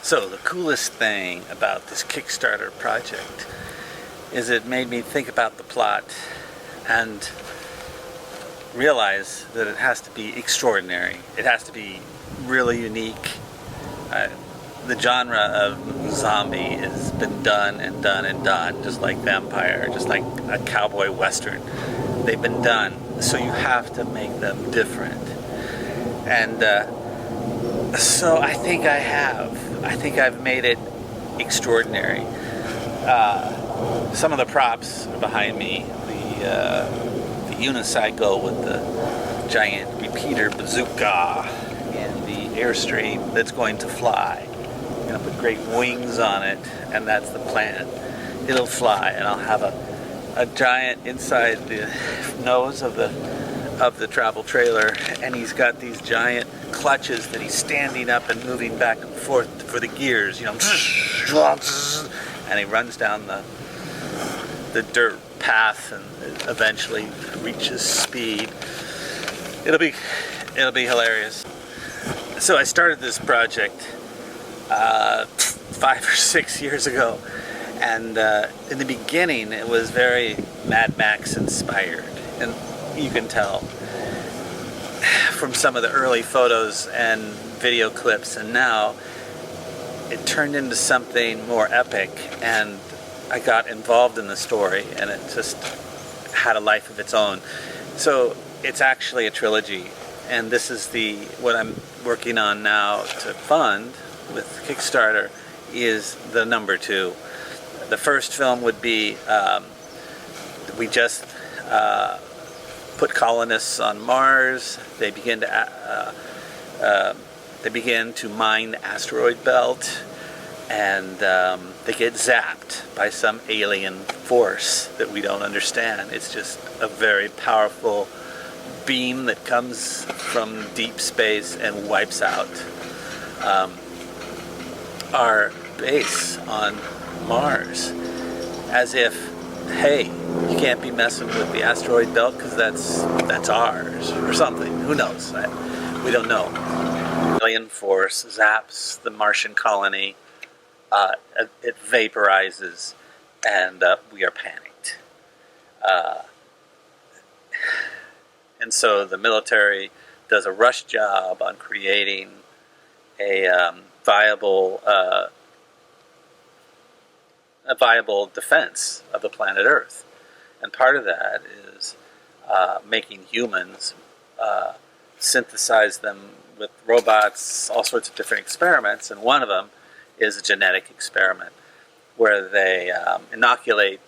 So the coolest thing about this Kickstarter project is it made me think about the plot and realize that it has to be extraordinary. It has to be really unique. The genre of zombie has been done and done and done, just like vampire, just like a cowboy western. They've been done, so you have to make them different. And so I think I have. I think I've made it extraordinary. Some of the props are behind me. The unicycle with the giant repeater bazooka and the Airstream that's going to fly. I'm going to put great wings on it, and that's the plan. It'll fly, and I'll have a giant inside the nose of the travel trailer, and he's got these giant clutches that he's standing up and moving back and forth for the gears, and he runs down the dirt path and eventually reaches speed. It'll be hilarious. So I started this project 5 or 6 years ago, and in the beginning it was very Mad Max inspired, and you can tell from some of the early photos and video clips, and now it turned into something more epic, and I got involved in the story, and it just had a life of its own. So it's actually a trilogy, and this is what I'm working on now to fund with Kickstarter is the number 2. The first film would be we just put colonists on Mars. They begin to mine the asteroid belt, and they get zapped by some alien force that we don't understand. It's just a very powerful beam that comes from deep space and wipes out our base on Mars, as if, hey, you can't be messing with the asteroid belt because that's ours or something. Who knows? We don't know. Alien force zaps the Martian colony. It vaporizes, and we are panicked. And so the military does a rush job on creating a viable defense of the planet Earth. And part of that is making humans, synthesize them with robots, all sorts of different experiments, and one of them is a genetic experiment where they inoculate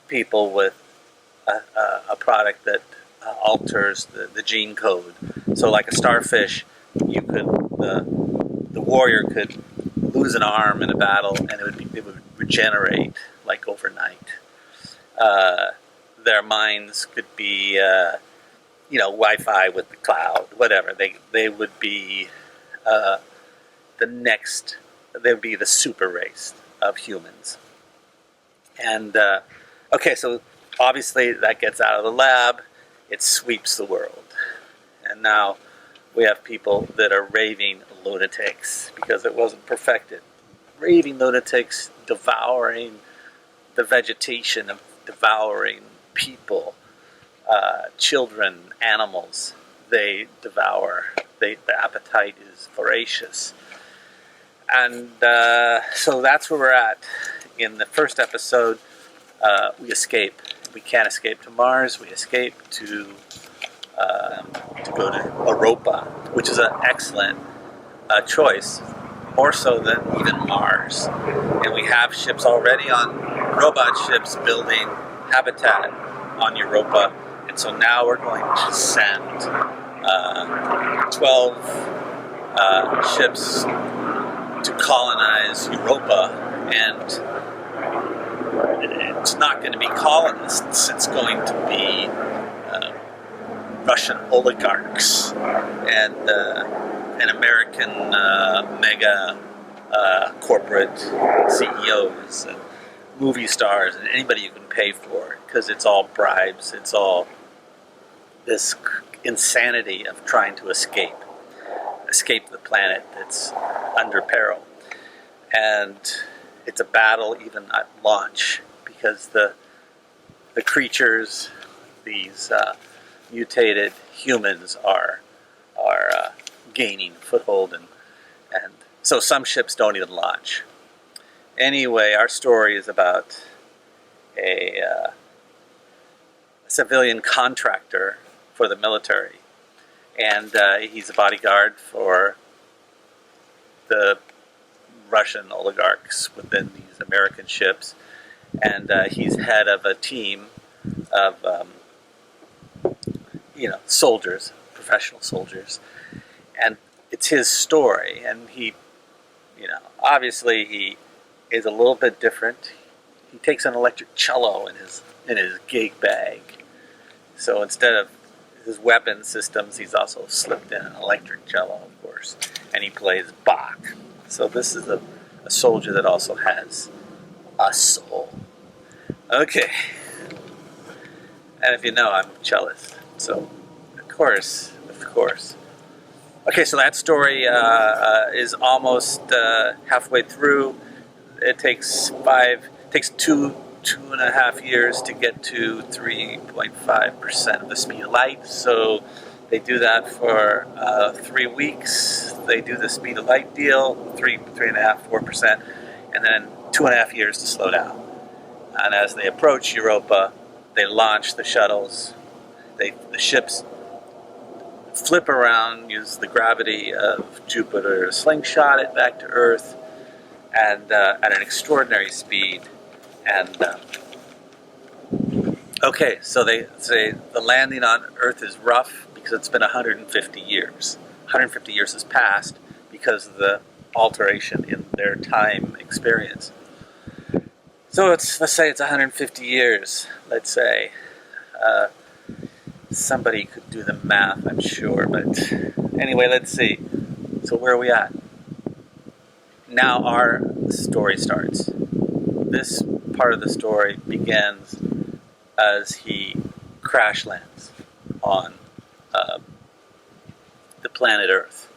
people with a product that alters the gene code. So like a starfish, the warrior could lose an arm in a battle, and it would regenerate like overnight. Their minds could be, Wi-Fi with the cloud, whatever. They would be they would be the super race of humans. And okay, so obviously that gets out of the lab, it sweeps the world, and now we have people that are raving lunatics because it wasn't perfected. Raving lunatics devouring the vegetation, devouring people, children, animals. They devour. The appetite is voracious. And so that's where we're at. In the first episode, we escape. We can't escape to Mars. We escape to go to Europa, which is an excellent choice, more so than even Mars. And we have ships already robot ships building habitat on Europa. And so now we're going to send 12 ships to colonize Europa, and it's not going to be colonists, it's going to be Russian oligarchs and American mega corporate CEOs and movie stars and anybody you can pay for, because it's all bribes, it's all this insanity of trying to escape. escape the planet that's under peril. And it's a battle even at launch, because the creatures, these mutated humans, are gaining foothold, and so some ships don't even launch. Anyway, our story is about a civilian contractor for the military, and he's a bodyguard for the Russian oligarchs within these American ships, and he's head of a team of soldiers, professional soldiers, and it's his story. And he, obviously he is a little bit different. He takes an electric cello in his gig bag, so instead of his weapon systems, he's also slipped in an electric cello, of course, and he plays Bach. So this is a soldier that also has a soul. Okay. And if you know, I'm a cellist. So, of course. Okay, so that story is almost halfway through. It takes 2.5 years to get to 3.5% of the speed of light. So they do that for 3 weeks. They do the speed of light deal, 3.5, 4%, and then 2.5 years to slow down. And as they approach Europa, they launch the shuttles. The ships flip around, use the gravity of Jupiter, slingshot it back to Earth, and at an extraordinary speed. And okay, so they say the landing on Earth is rough because it's been 150 years. 150 years has passed because of the alteration in their time experience. So let's say it's 150 years, let's say. Somebody could do the math, I'm sure, but anyway, let's see. So where are we at? Now our story starts. This part of the story begins as he crash lands on the planet Earth.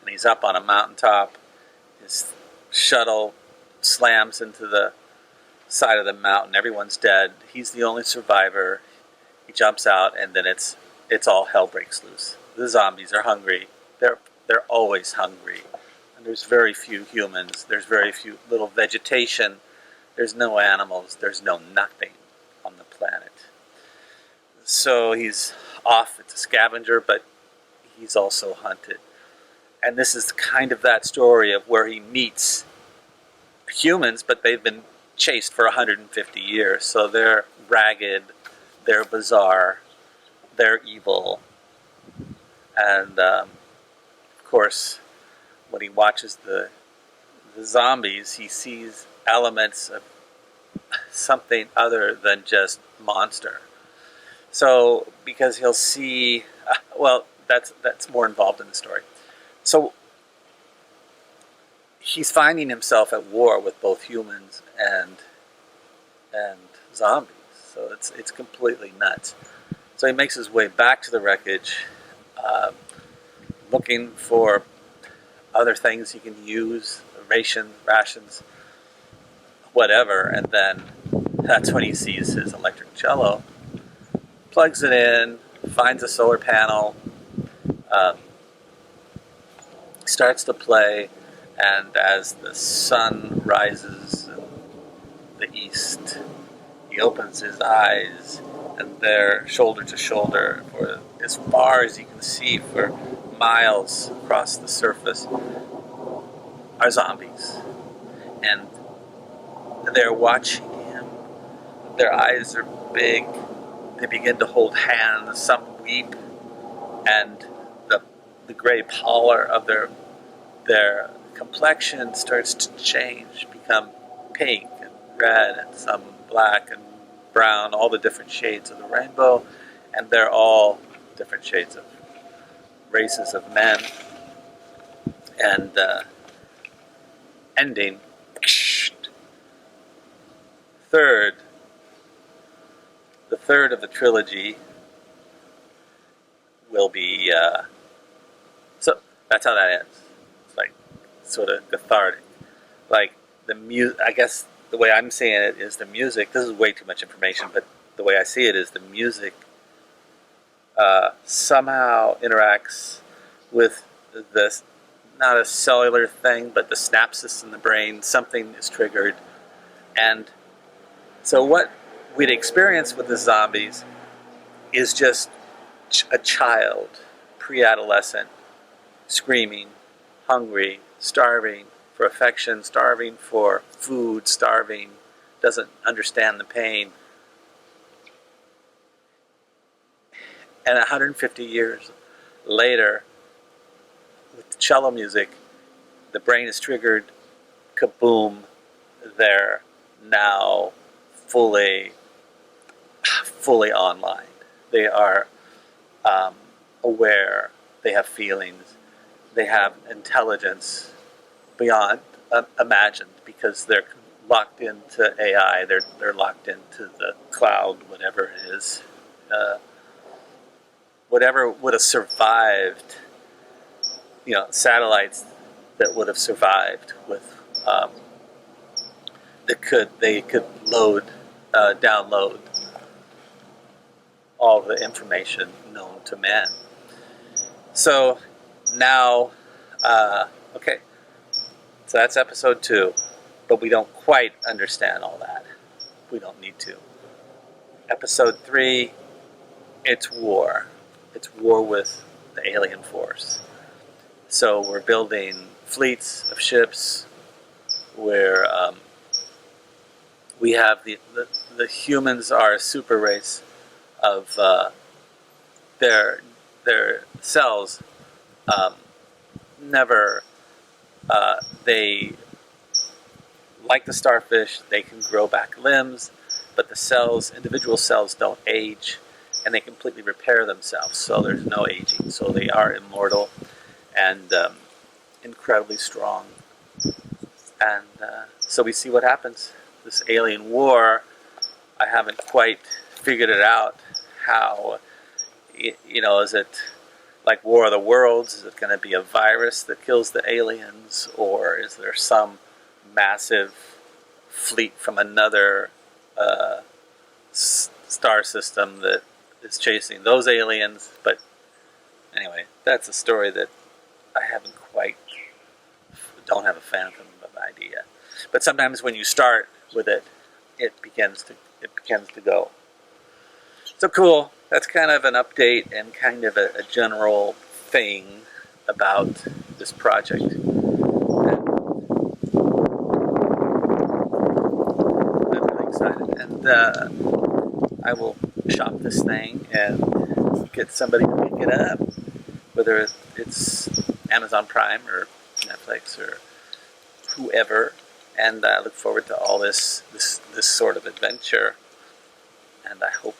And he's up on a mountaintop. His shuttle slams into the side of the mountain. Everyone's dead. He's the only survivor. He jumps out, and then it's all hell breaks loose. The zombies are hungry. They're always hungry. And there's very few humans. There's very few little vegetation. There's no animals. There's no nothing on the planet. So he's off. It's a scavenger, but he's also hunted. And this is kind of that story of where he meets humans, but they've been chased for 150 years. So they're ragged, they're bizarre, they're evil. And of course, when he watches the zombies, he sees elements of something other than just monster. So, because he'll see, that's more involved in the story. So, he's finding himself at war with both humans and zombies. So it's completely nuts. So he makes his way back to the wreckage, looking for other things he can use, rations, whatever. And then that's when he sees his electric cello, plugs it in, finds a solar panel, starts to play, and as the sun rises in the east, he opens his eyes, and they're shoulder to shoulder for as far as you can see for miles across the surface are zombies. And they're watching him. Their eyes are big. They begin to hold hands. Some weep, and the gray pallor of their complexion starts to change, become pink and red, and some black and brown, all the different shades of the rainbow, and they're all different shades of races of men. And ending, the third of the trilogy will be That's how that ends. It's like sort of cathartic. Like the music, I guess the way I'm seeing it is the music. This is way too much information, but the way I see it is the music somehow interacts with this, not a cellular thing, but the synapses in the brain. Something is triggered. And so what we'd experience with the zombies is just a child, pre-adolescent, screaming, hungry, starving for affection, starving for food, starving, doesn't understand the pain. And 150 years later, with the cello music, the brain is triggered, kaboom, they're now fully online. They are aware, they have feelings, they have intelligence beyond imagined, because they're locked into AI, they're locked into the cloud, whatever it is. Whatever would have survived, satellites that would have survived with they could download all the information known to man. So now, okay, so that's episode 2, but we don't quite understand all that. We don't need to. Episode 3, it's war. It's war with the alien force. So we're building fleets of ships where we have the humans are a super race of their cells never they, like the starfish, they can grow back limbs, but the cells, individual cells, don't age, and they completely repair themselves, so there's no aging. So they are immortal and incredibly strong. And so we see what happens. This alien war, I haven't quite figured it out. How, is it like War of the Worlds? Is it going to be a virus that kills the aliens, or is there some massive fleet from another star system that is chasing those aliens? But anyway, that's a story that I don't have a phantom of idea. But sometimes when you start with it, it begins to go. So cool. That's kind of an update and kind of a general thing about this project. And I'm really excited. And I will shop this thing and get somebody to pick it up, whether it's Amazon Prime or Netflix or whoever. And I look forward to all this sort of adventure. And I hope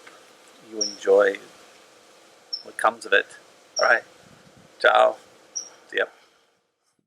you enjoy what comes of it. All right. Ciao.